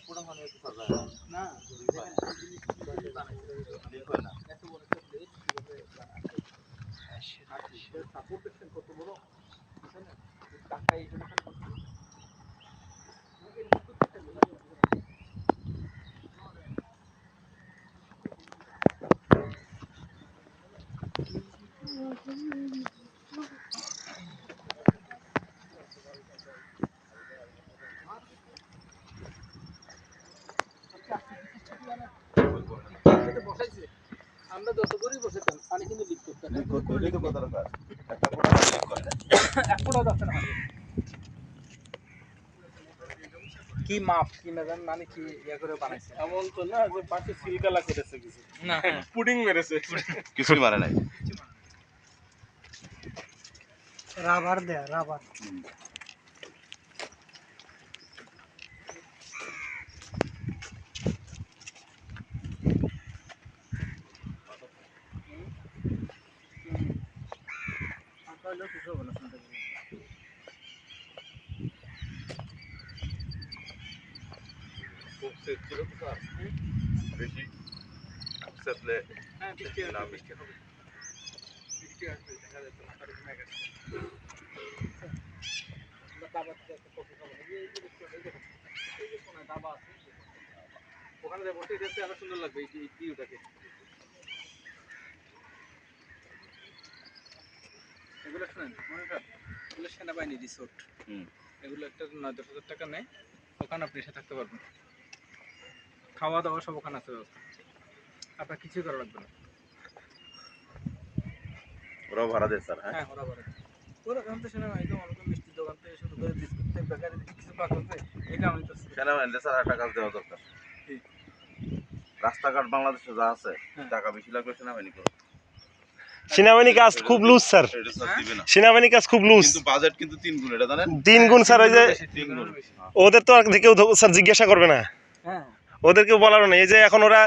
পুরো মানে একটু সাজা না এত বড় একটা প্লেট কিভাবে সাপোর্ট দেখছেন কত বড় টাকা এই জন্য বসাইছে আমরা যত করেই বসেতাম পানি কিন্তু লিক করতাম লিক করতে হইলে তো কত টাকা একটা ফোঁটা লিক করে এক ফোঁটা দরকার না কি মাপ কি না জান মানে কি ইয়া করে বানাইছে এমন তো না যে পাশে সিলকালা করেছে কিছু না পুডিং মেরেছে কিছুই মারে নাই রাবার দেয়া রাবার বেশি সেটলে হ্যাঁ বৃষ্টি হবে বৃষ্টি আসবে দেখা যাচ্ছে মাথার ঘুমে গেছে দাবা থেকে একটা কফি খাবো এই যে দেখতে এই যে কোন দাবা আছে ওখানে যে বসে দেখতে আরো সুন্দর লাগবে এই ভিউটাকে এগুলো শুনেন মনে করেন এগুলো সেনাবাহিনী রিসোর্ট এগুলো একটা 9-10 হাজার টাকা নেয় ওখানে আপনি এসে থাকতে পারবেন খাওয়া দাওয়া সব ওখানে আছে ব্যবস্থা আপনার কিছুই করা লাগবে না ওরাও ভাড়া দেয় স্যার হ্যাঁ ওরা ভাড়া ওরা এখন তো সেনাবাহিনী তো অনেক মিষ্টি দোকান থেকে শুরু করে বিস্কুট থেকে বেকারি কিছু পাঠাচ্ছে এটা আমি তো সেনাবাহিনীতে স্যার একটা কাজ দেওয়া দরকার রাস্তাঘাট বাংলাদেশে যা আছে টাকা বেশি লাগবে সেনাবাহিনী করে সেনাবাহিনী কাজ খুব লুজ স্যার সেনাবাহিনী কাজ খুব লুজ কিন্তু বাজেট কিন্তু 3 গুণ এটা জানেন 3 গুণ স্যার ওই যে 3 গুণ ওদের তো আর কেউ স্যার জিজ্ঞাসা করবে না হ্যাঁ ওদেরকে বলারও নেই এই যে এখন ওরা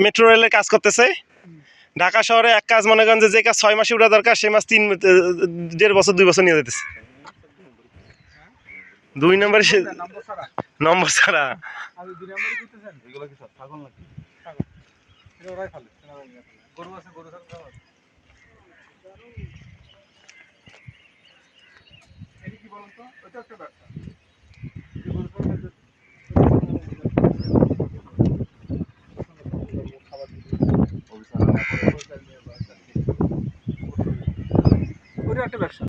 মেট্রো রেলের কাজ করতেছে ঢাকা শহরে এক কাজ মনে করেন যে কাজ 6 মাসে উঠা দরকার সে মাস 1.5 বছর 2 বছর নিয়ে যেতেছে 2 নম্বরে সে নম্বর ছাড়া আমি 2 নম্বরে করতেছেন এগুলো কি সব ছাগল নাকি ছাগল এটা ওরাই খালে সেনাবাহিনী গরু আছে গরু ছাগল এটা কি বলুন তো এটা একটা ব্যবসা